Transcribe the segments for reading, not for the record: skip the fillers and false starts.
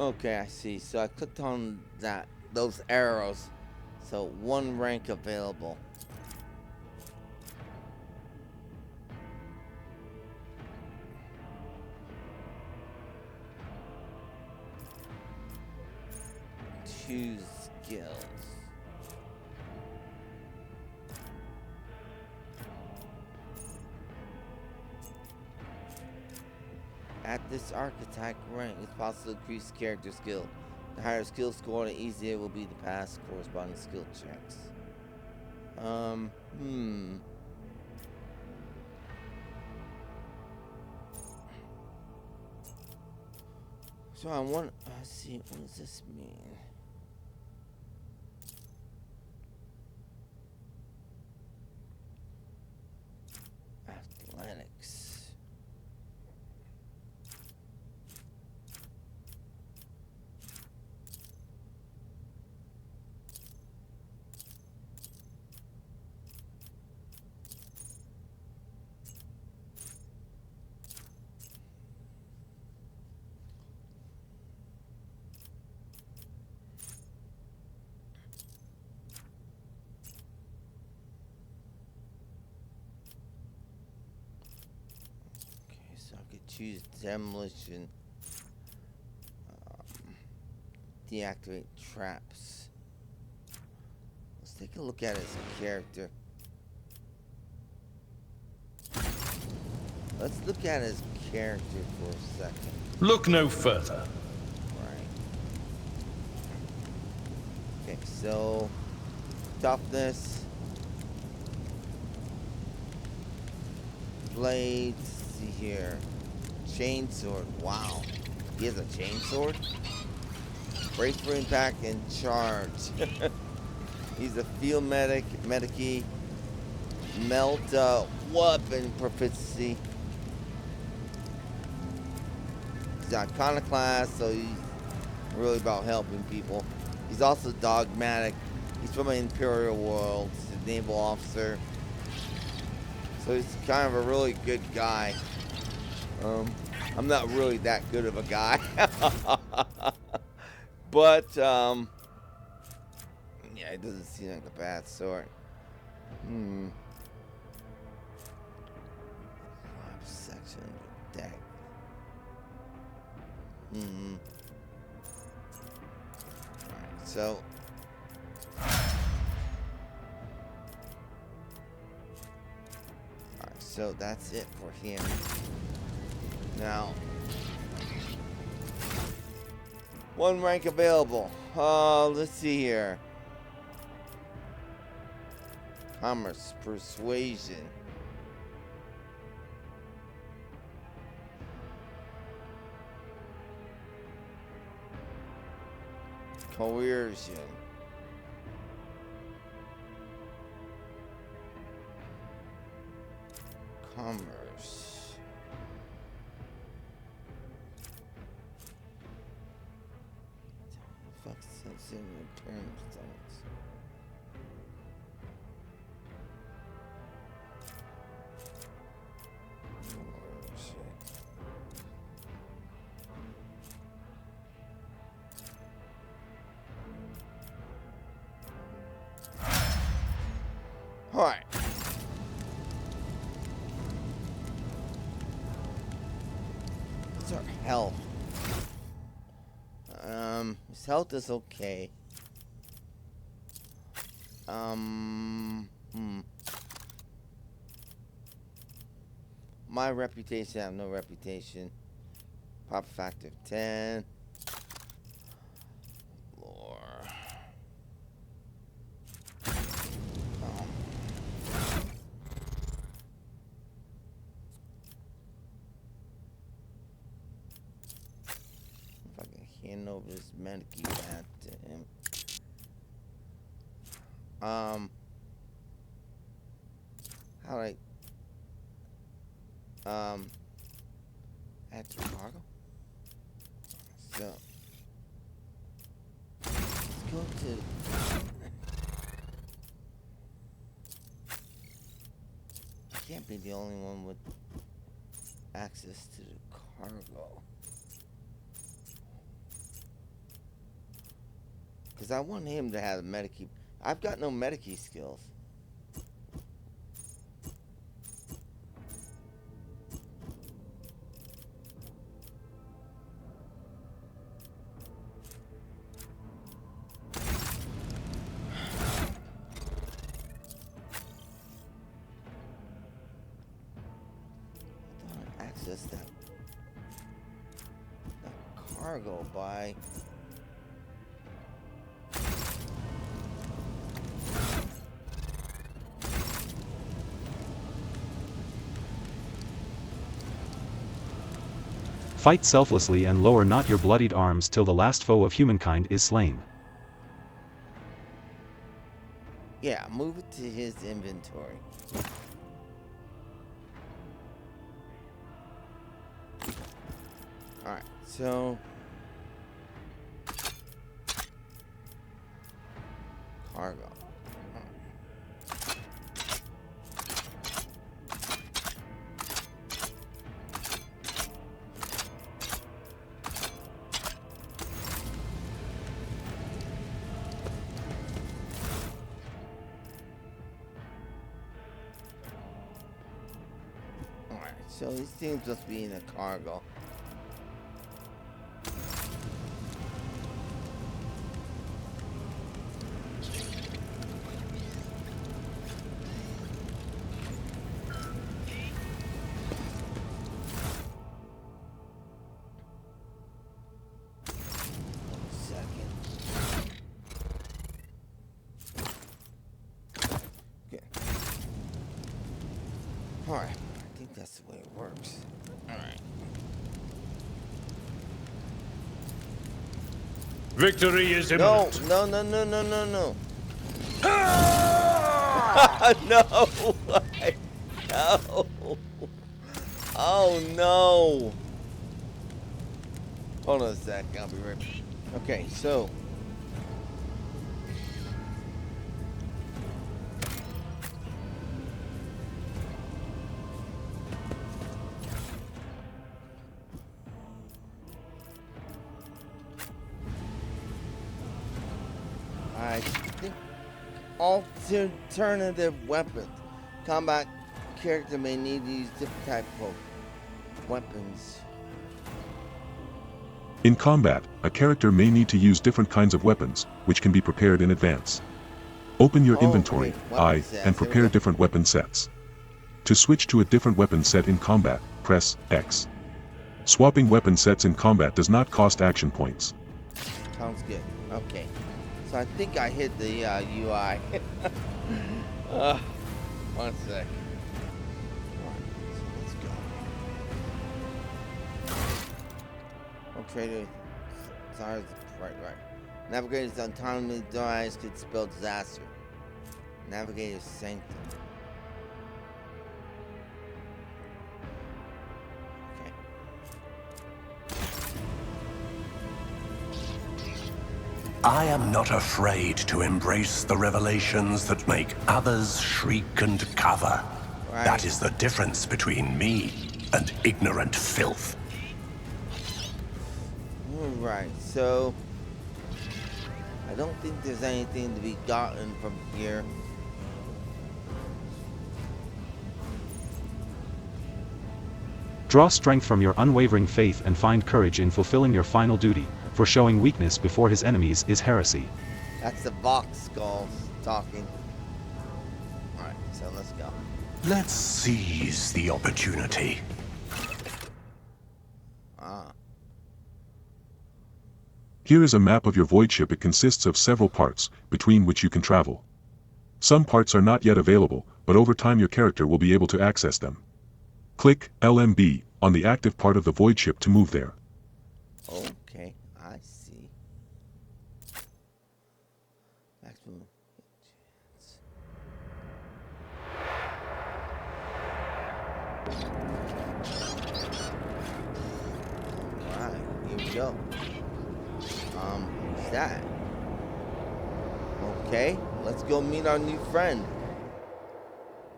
Okay, I see. So I clicked on those arrows. So one rank available. Choose skills. At this archetype rank, it's possible to increase character skill. The higher skill score, the easier it will be to pass corresponding skill checks. Hmm. So I want. Let's see. What does this mean? Athletics. Okay, so I could choose demolition. Deactivate traps. Let's take a look at his character. Let's look at his character for a second. Look no further. Right. Okay, so toughness, blades. Let's see here, chainsword. Wow, he has a chainsword. Brace for impact and charge. He's a field medic, medicy, melt weapon proficiency. He's iconoclast, so he's really about helping people. He's also dogmatic. He's from an Imperial world. He's a naval officer. So he's kind of a really good guy. I'm not really that good of a guy. But, yeah, it doesn't seem like a bad sort. Section of the deck. Alright, so. Alright, so that's it for him. Now. One rank available. Let's see here. Commerce, persuasion. Coercion. Commerce. Fuck, sensing return stats. Alright. What's our health? His health is okay. My reputation, I have no reputation. Pop factor of 10. Lore. If I can hand over this medic back to him. How do I add to cargo? So let's go to I can't be the only one with access to the cargo. Because I want him to have a medikey. I've got no medikey skills. Access that cargo by Fight selflessly and lower not your bloodied arms till the last foe of humankind is slain. yeah, move it to his inventory. Alright, so cargo. Alright, so these things must be in the cargo. Alright, I think that's the way it works. Alright. Victory is imminent. No. No. No. Oh no. Hold on a sec, I'll be right back. Okay, so I think alternative weapons. Combat character may need to use different type of weapons. In combat, a character may need to use different kinds of weapons, which can be prepared in advance. Open your inventory, weapon sets. and prepare different weapon sets. To switch to a different weapon set in combat, press X. Swapping weapon sets in combat does not cost action points. Sounds good. Okay. So I think I hit the UI. One sec. Alright, so let's go. Oh, trader. Sorry, right. Navigator's autonomy dies could spell disaster. Navigator's sanctum. Okay. I am not afraid to embrace the revelations that make others shriek and cover. Right. That is the difference between me and ignorant filth. Alright, so I don't think there's anything to be gotten from here. Draw strength from your unwavering faith and find courage in fulfilling your final duty, for showing weakness before his enemies is heresy. That's the Vox skulls talking. Alright, so let's go. Let's seize the opportunity. Here is a map of your void ship. It consists of several parts, between which you can travel. Some parts are not yet available, but over time your character will be able to access them. Click LMB on the active part of the void ship to move there. Okay, I see. Maximum chance. Alright, here we go. What's that? Okay, let's go meet our new friend.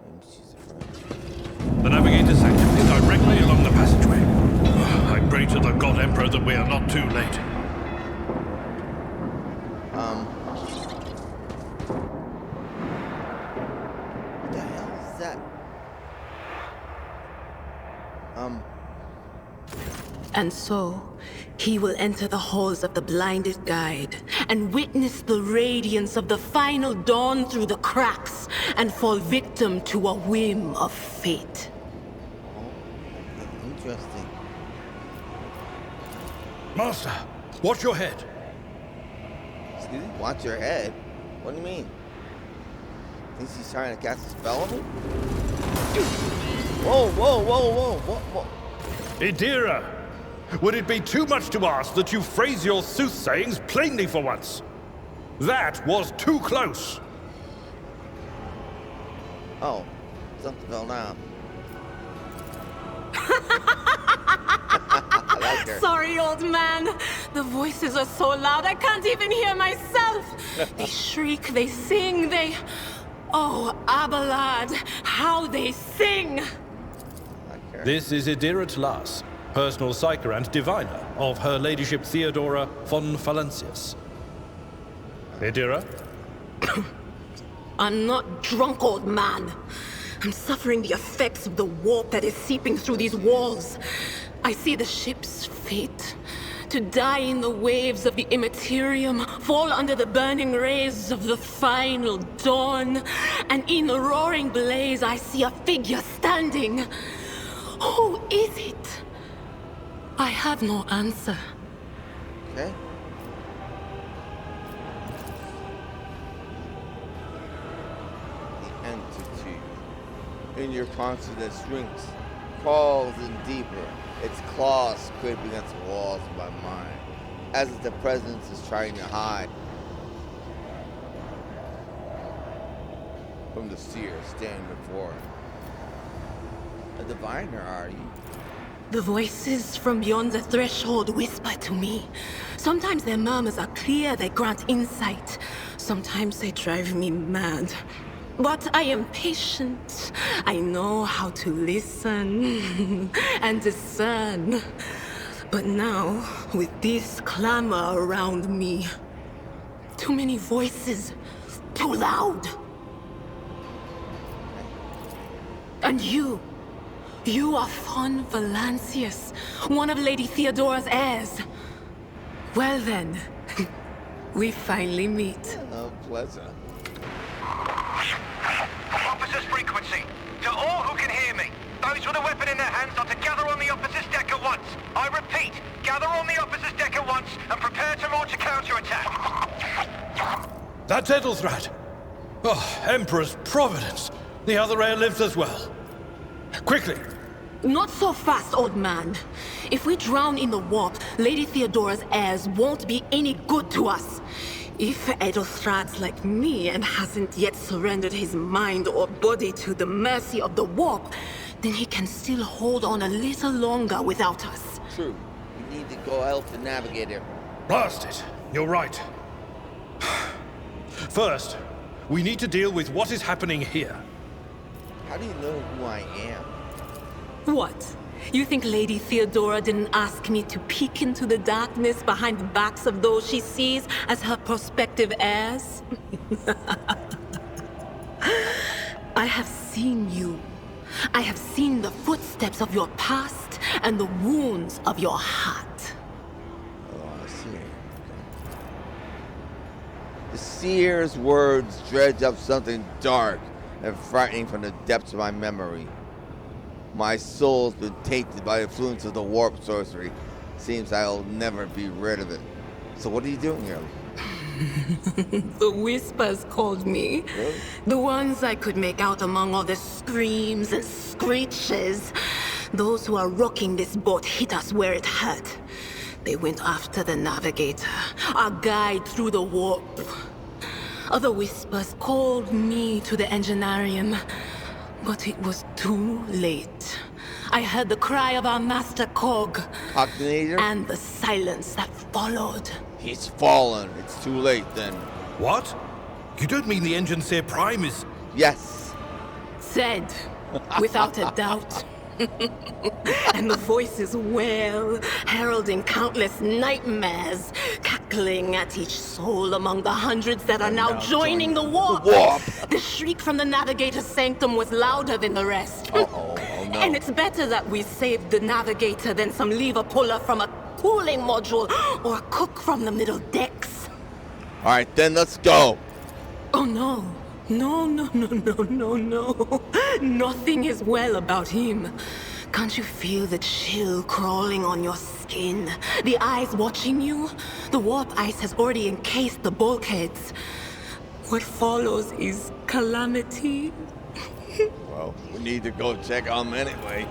Maybe she's a friend. The Navigator sanctum is directly along the passageway. I pray to the God Emperor that we are not too late. And so, he will enter the halls of the blinded guide and witness the radiance of the final dawn through the cracks and fall victim to a whim of fate. Interesting. Master, watch your head. Excuse me? Watch your head? What do you mean? Thinks he's trying to cast a spell on me? Whoa, whoa, whoa, whoa, whoa. Idira, would it be too much to ask that you phrase your soothsayings plainly for once? That was too close. Oh, something fell down. I like her. Sorry, old man. The voices are so loud I can't even hear myself. They shriek, they sing, they... Oh, Abelard, how they sing! Like her. This is Idira Tlas, personal psyker and diviner of Her Ladyship Theodora von Valancius. Idira? I'm not drunk, old man. I'm suffering the effects of the warp that is seeping through these walls. I see the ship's fate. To die in the waves of the immaterium, fall under the burning rays of the final dawn. And in the roaring blaze, I see a figure standing. Who is it? I have no answer. Okay. The entity in your consciousness shrinks, crawls in deeper, its claws scrape against the walls of my mind, as if the presence is trying to hide from the seer standing before it. A diviner, are you? The voices from beyond the threshold whisper to me. Sometimes their murmurs are clear, they grant insight. Sometimes they drive me mad. But I am patient. I know how to listen and discern. But now, with this clamor around me, too many voices, too loud. And you are von Valancius, one of Lady Theodora's heirs. Well then, we finally meet. Oh, pleasure. Officer's frequency. To all who can hear me, those with a weapon in their hands are to gather on the officer's deck at once. I repeat, gather on the officer's deck at once and prepare to launch a counterattack. That's Ethelthrat. Oh, Emperor's Providence. The other heir lives as well. Quickly. Not so fast, old man. If we drown in the warp, Lady Theodora's heirs won't be any good to us. If Ethelthrat's like me and hasn't yet surrendered his mind or body to the mercy of the warp, then he can still hold on a little longer without us. True. We need to go help the Navigator. Blast it. You're right. First, we need to deal with what is happening here. How do you know who I am? What? You think Lady Theodora didn't ask me to peek into the darkness behind the backs of those she sees as her prospective heirs? I have seen you. I have seen the footsteps of your past and the wounds of your heart. Oh, I see. The seer's words dredge up something dark and frightening from the depths of my memory. My soul's been tainted by the influence of the warp sorcery. Seems I'll never be rid of it. So what are you doing here? The whispers called me. Really? The ones I could make out among all the screams and screeches. Those who are rocking this boat hit us where it hurt. They went after the Navigator, our guide through the warp. Other whispers called me to the engineerium. But it was too late. I heard the cry of our master Cog. Octanator? And the silence that followed. He's fallen. It's too late then. What? You don't mean the Engineer Prime is... Yes. Said, without a doubt. And the voices wail, heralding countless nightmares, cackling at each soul among the hundreds that are now joining the warp. The warp. The shriek from the Navigator's sanctum was louder than the rest. Uh-oh. Oh, no. And it's better that we saved the Navigator than some lever puller from a cooling module or a cook from the middle decks. Alright, then let's go. Oh no. No. Nothing is well about him. Can't you feel the chill crawling on your skin? The eyes watching you? The warp ice has already encased the bulkheads. What follows is calamity. Well, we need to go check on him anyway.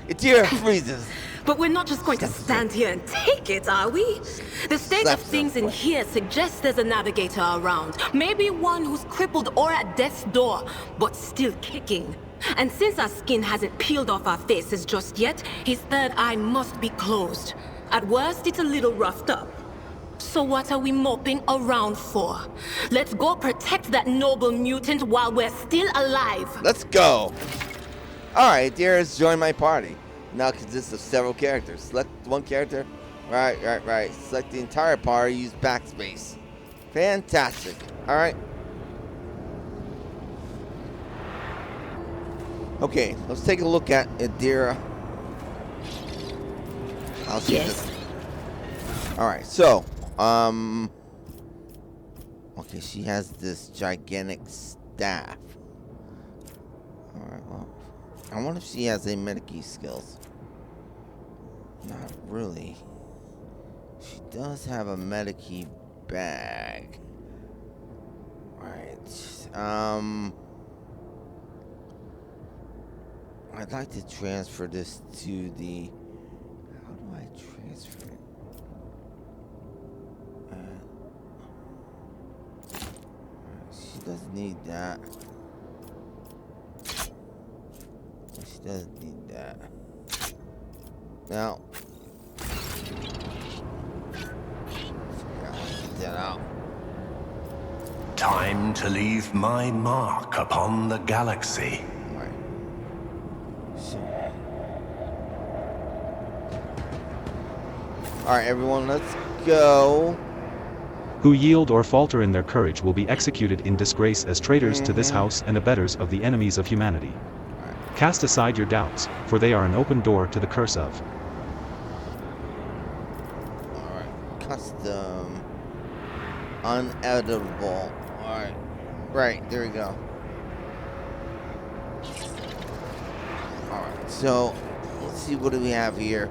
Adira freezes. But we're not just going to stand here and take it, are we? The state of things in here suggests there's a Navigator around. Maybe one who's crippled or at death's door, but still kicking. And since our skin hasn't peeled off our faces just yet, his third eye must be closed. At worst, it's a little roughed up. So what are we moping around for? Let's go protect that noble mutant while we're still alive. Let's go. Alright, Adira's joined my party. Now consists of several characters. Select one character. Right. Select the entire party. Use backspace. Fantastic. Alright. Okay, let's take a look at Adira. I'll see this. Alright, so, okay, she has this gigantic staff. Alright, well, I wonder if she has any medic skills. Not really. She does have a medic bag. Right. I'd like to transfer this to the... How do I transfer it? She doesn't need that. She doesn't need that. Now, get that out. Time to leave my mark upon the galaxy. Right. So. Alright, everyone, let's go. Who yield or falter in their courage will be executed in disgrace as traitors to this house and abettors of the enemies of humanity. Cast aside your doubts, for they are an open door to the curse of. Alright, custom. Uneditable. Alright. Right, there we go. Alright, so let's see, what do we have here?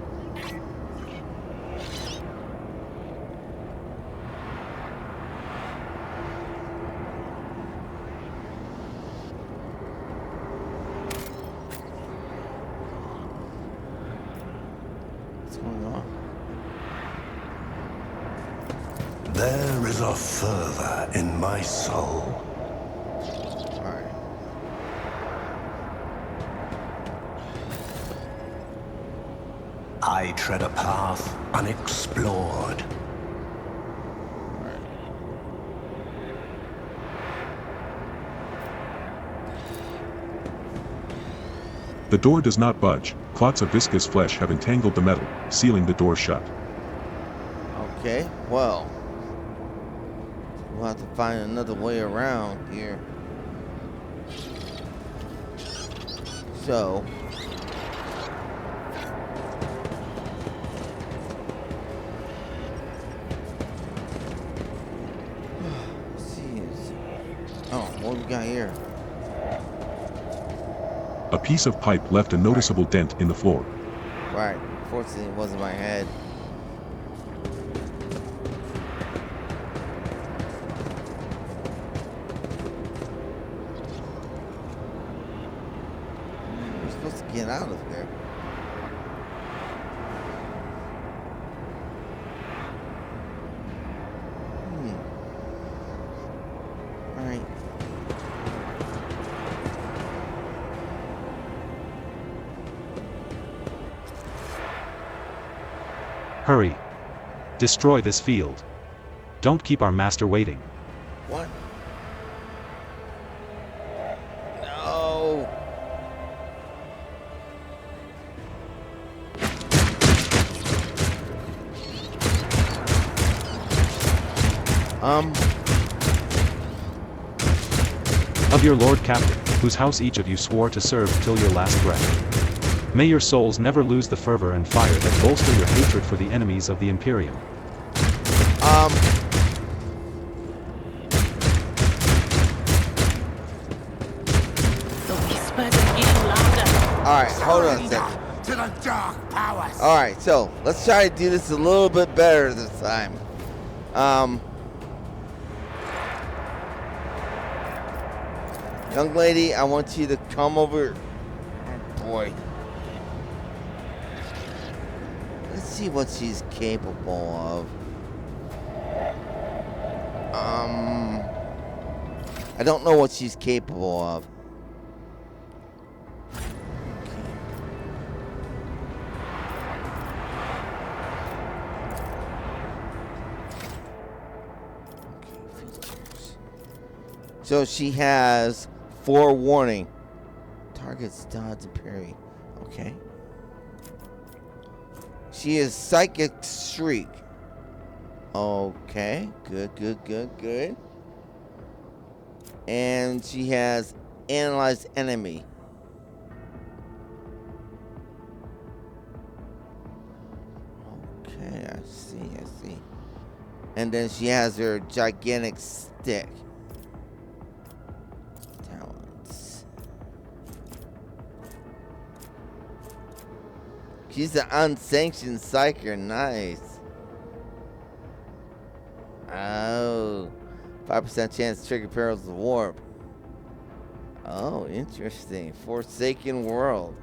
There is a fervor in my soul. Alright. I tread a path unexplored. The door does not budge. Clots of viscous flesh have entangled the metal, sealing the door shut. Okay, well. We'll have to find another way around here. So. Let's see. Oh, what do we got here? A piece of pipe left a noticeable dent in the floor. Right. Fortunately, it wasn't my head. We're supposed to get out of here. All right. Hurry. Destroy this field. Don't keep our master waiting. What? No. of your Lord Captain, whose house each of you swore to serve till your last breath. May your souls never lose the fervor and fire that bolster your hatred for the enemies of the Imperium. The whispers are getting louder. Alright, hold on a second. To the dark powers. Alright, so let's try to do this a little bit better this time. Young lady, I want you to come over. Oh boy. Let's see what she's capable of. I don't know what she's capable of. So she has forewarning. Targets, dodge, and parry. Okay. She is psychic shriek. Okay. Good. And she has analyze enemy. Okay, I see. And then she has her gigantic stick. She's an unsanctioned psyker. Nice. Oh. 5% chance to trigger perils of warp. Oh, interesting. Forsaken world.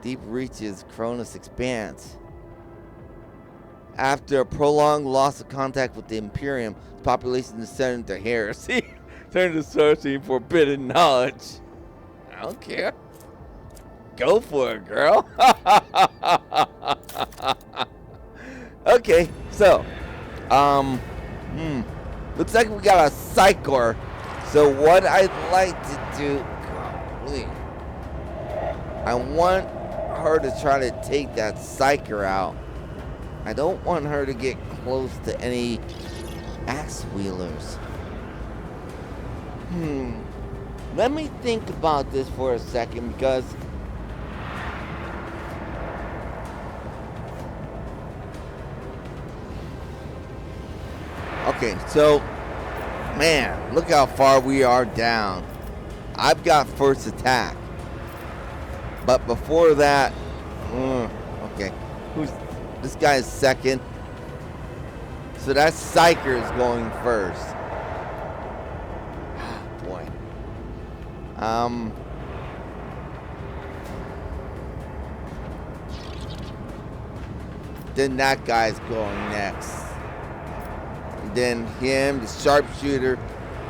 Deep reaches, Cronus expanse. After a prolonged loss of contact with the Imperium, the population descended to heresy. Turned to searching for forbidden knowledge. I don't care. Go for it, girl. Okay, so, looks like we got a psyker. So what I'd like to do, golly, I want her to try to take that psyker out. I don't want her to get close to any axe wheelers. Let me think about this for a second, because okay, so, man, look how far we are down. I've got first attack. But before that, okay, this guy's second. So that psyker is going first. Boy. Then that guy's going next. Then him, the sharpshooter.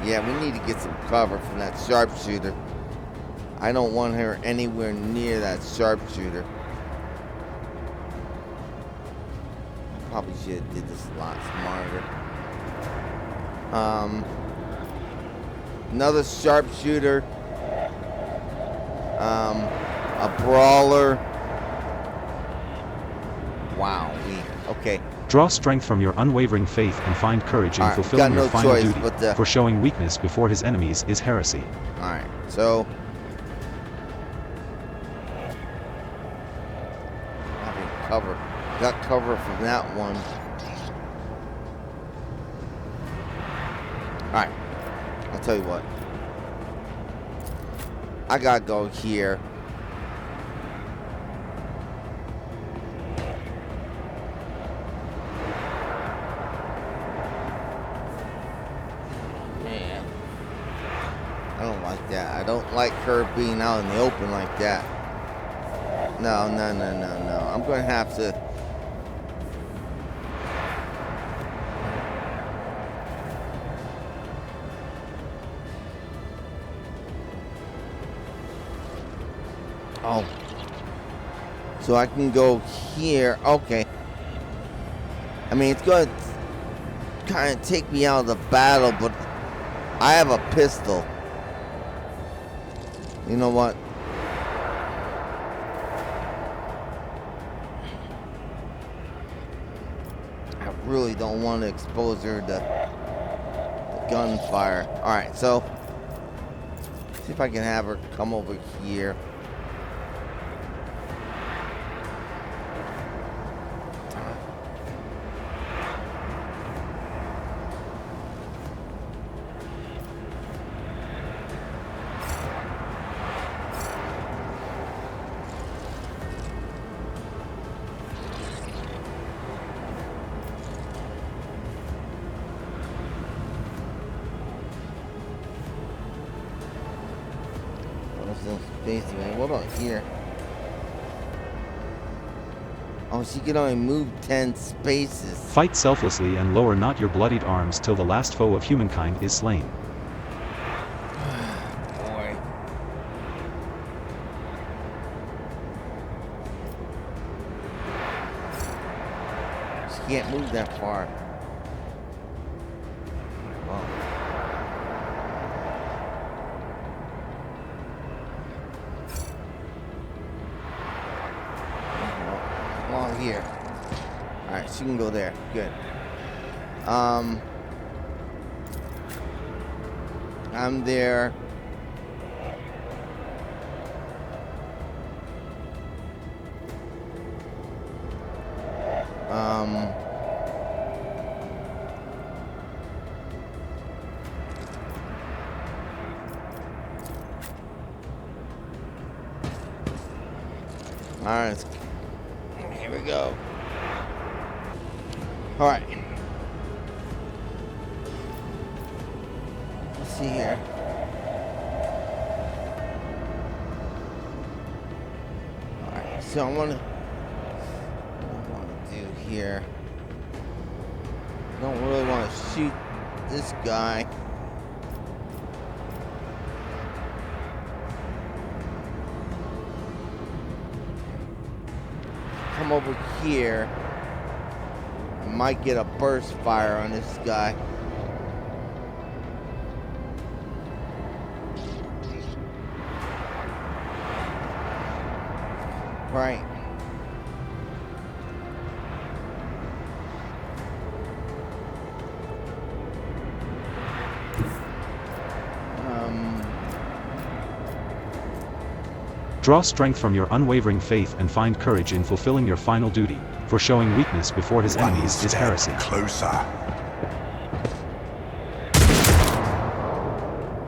Yeah, we need to get some cover from that sharpshooter. I don't want her anywhere near that sharpshooter. Probably should have did this a lot smarter. Another sharpshooter. A brawler. Wow. Okay. Draw strength from your unwavering faith and find courage in fulfilling your final duty, for showing weakness before his enemies is heresy. Alright, so having cover. Got cover from that one. Alright, I'll tell you what. I gotta go here. I don't like her being out in the open like that. No. I'm going to have to... Oh. So I can go here. Okay. I mean, it's going to kind of take me out of the battle, but I have a pistol. You know what? I really don't want to expose her to gunfire. Alright, so See if I can have her come over here. What about here? Oh, she can only move 10 spaces. Fight selflessly and lower not your bloodied arms till the last foe of humankind is slain. Boy. She can't move that far. Here. Alright, she can go there. Good. I'm there. Alright, here we go. Alright. Let's see here. Alright, so what I want to do here. I don't really want to shoot this guy. Come over here. I might get a burst fire on this guy. Right. Draw strength from your unwavering faith and find courage in fulfilling your final duty, for showing weakness before his enemies is heresy. Closer.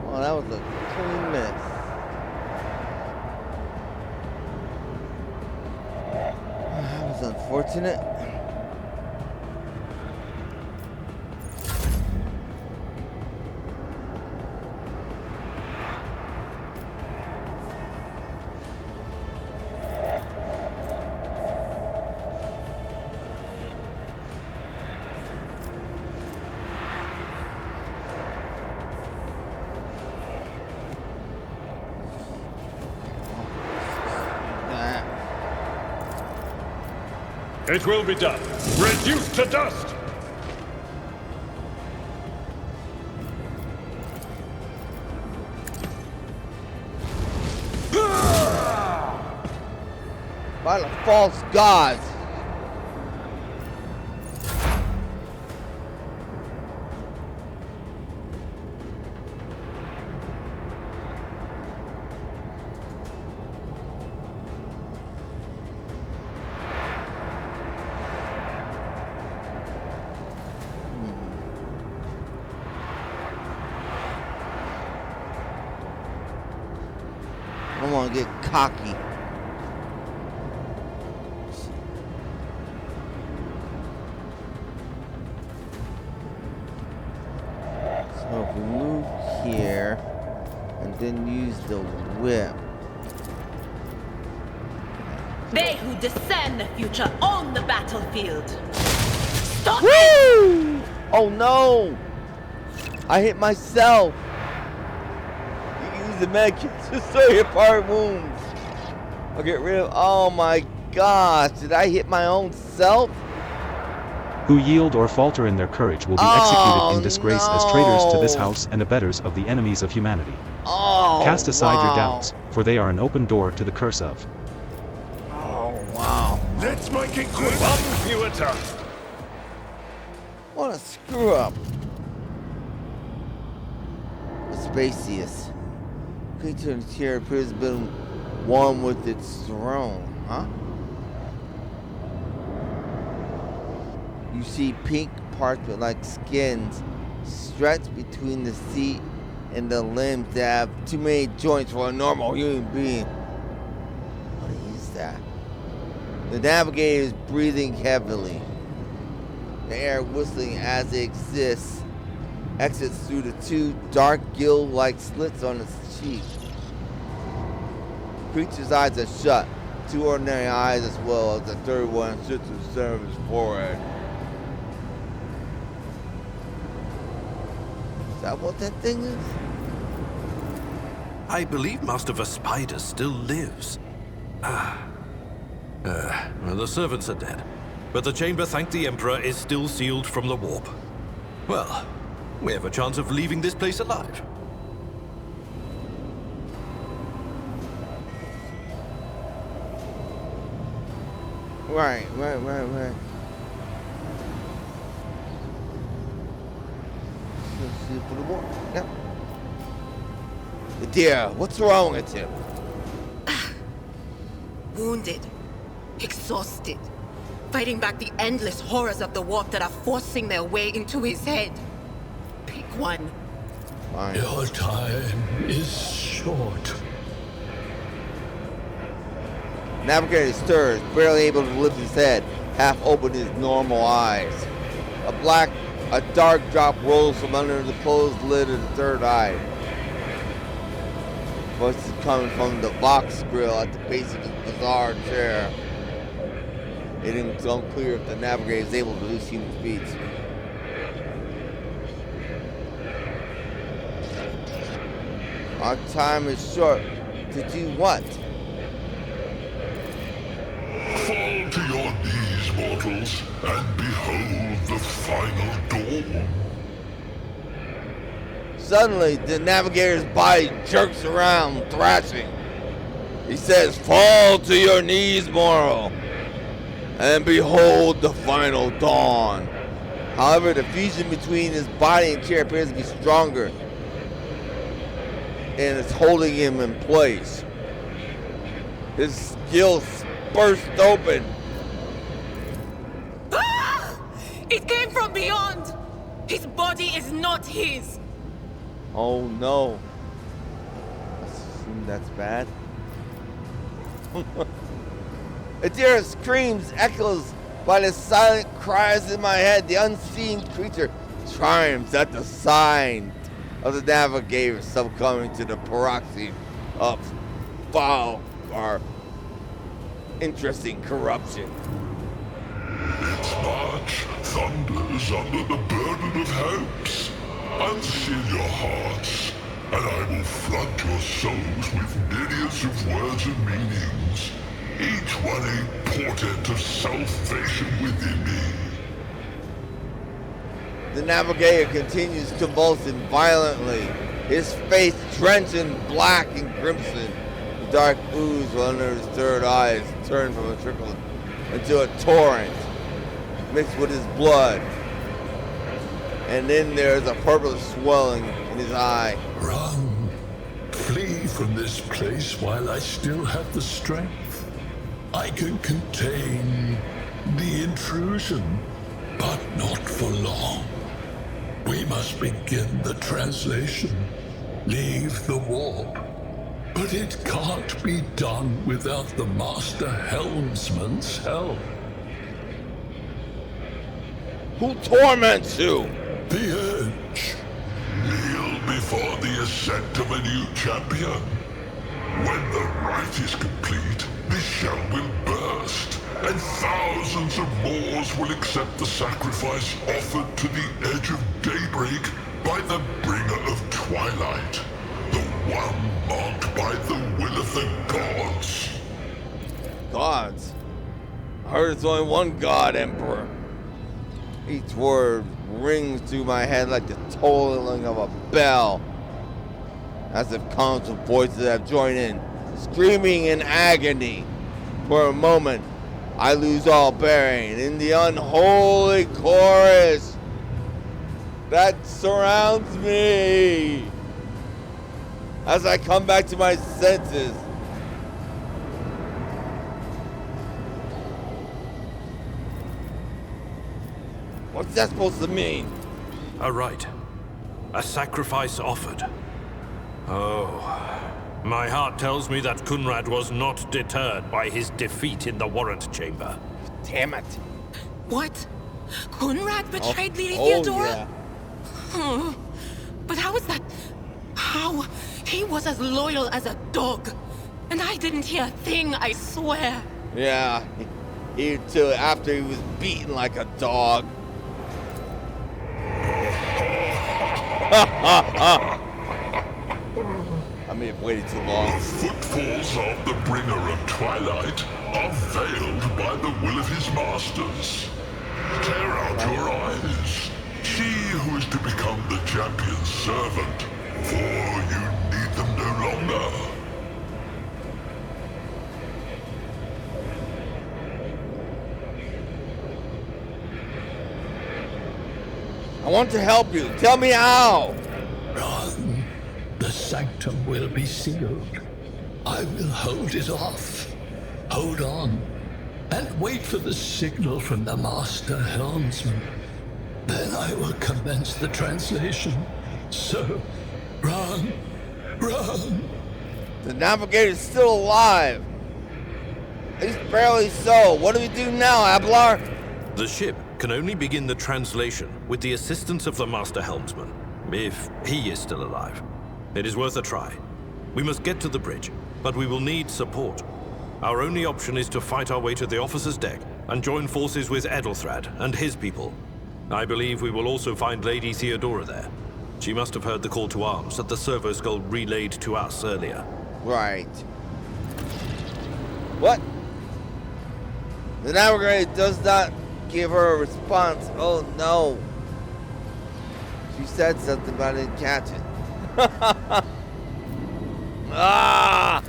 Well, that was a clean miss. That was unfortunate. It will be done. Reduced to dust! By the false gods. I want to get cocky. So if we move here and then use the whip. They who discern the future own the battlefield. Stop Woo! it! Oh no! I hit myself. You can use the med kit to stay apart wounds. I'll get rid of. Oh my gosh! Did I hit my own self? Who yield or falter in their courage will be executed in disgrace as traitors to this house and abettors of the enemies of humanity. Oh, Cast aside your wow. doubts, for they are an open door to the curse of. Oh wow! Let's make it quick. Computer! What a screw up! Spacious. creature in the chair appears to have been one with its throne, huh? You see pink parchment-like skins stretched between the seat and the limbs that have too many joints for a normal human being. What is that? The Navigator is breathing heavily. The air whistling as it exits through the two dark gill-like slits on its cheek. The creature's eyes are shut, two ordinary eyes as well as the third one sits in the center of his forehead. Is that what that thing is? I believe Master Vespider still lives. Well, the servants are dead, but the chamber, thank the Emperor, is still sealed from the warp. Well, we have a chance of leaving this place alive. Right. Sealed for the warp. Yep. Dear, what's wrong with him? Wounded. Exhausted. Fighting back the endless horrors of the warp that are forcing their way into his head. Pick one. Fine. Your time is short. Navigator stirs, barely able to lift his head, half open his normal eyes. A dark drop rolls from under the closed lid of the third eye. Voice is coming from the box grill at the base of his bizarre chair. It is unclear if the Navigator is able to produce human speech. Our time is short. To do what? Fall to your knees, mortals, and behold the final dawn. Suddenly, the Navigator's body jerks around, thrashing. He says, "Fall to your knees, mortal, and behold the final dawn." However, the fusion between his body and chair appears to be stronger, and it's holding him in place. His gills burst open. Ah! It came from beyond! His body is not his! Oh no. I assume that's bad. Adira screams, echoes by the silent cries in my head. The unseen creature triumphs at the sign of the Navigator succumbing to the paroxysm of foul or interesting corruption. Its march thunders under the burden of hopes. Unseal your hearts, and I will flood your souls with myriads of words and meanings, each one a portent of salvation within me. The Navigator continues convulsing violently, his face drenched in black and crimson. The dark ooze under his third eye is turned from a trickle into a torrent, mixed with his blood. And then there's a purple swelling in his eye. Run! Flee from this place while I still have the strength. I can contain the intrusion, but not for long. We must begin the translation. Leave the warp. But it can't be done without the Master Helmsman's help. Who torments you? The Edge. Kneel before the ascent of a new champion. When the rite is complete, this shell will burst, and thousands of Moors will accept the sacrifice offered to the edge of daybreak by the bringer of twilight, the one marked by the will of the gods. Gods? I heard it's only one god, Emperor. Each word rings through my head like the tolling of a bell, as if constant voices have joined in, screaming in agony. For a moment, I lose all bearing in the unholy chorus that surrounds me. As I come back to my senses. What's that supposed to mean? A rite. A sacrifice offered. Oh. My heart tells me that Kunrad was not deterred by his defeat in the warrant chamber. Damn it. What? Kunrad betrayed Lady Theodora? Yeah. Oh, but how is that? How? He was as loyal as a dog. And I didn't hear a thing, I swear. Yeah. He too, after he was beaten like a dog. I may have waited too long. The footfalls of the bringer of twilight are veiled by the will of his masters. Tear out your eyes. She who is to become the champion's servant, for you need them no longer. I want to help you. Tell me how. Run. The sanctum will be sealed. I will hold it off. Hold on. And wait for the signal from the master helmsman. Then I will commence the translation. So, run. Run. The Navigator's still alive. At least barely so. What do we do now, Ablar? The ship can only begin the translation with the assistance of the master helmsman, if he is still alive. It is worth a try. We must get to the bridge, but we will need support. Our only option is to fight our way to the officer's deck and join forces with Edelthrad and his people. I believe we will also find Lady Theodora there. She must have heard the call to arms that the servo skull relayed to us earlier. Right. What? The Navigator does not give her a response. Oh no. She said something, but I didn't catch it. Ah!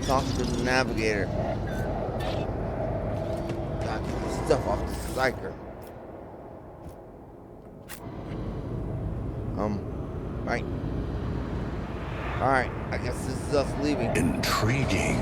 Talk to the Navigator. God, get this stuff off the psyker. Right. Alright, I guess this is us leaving. Intriguing.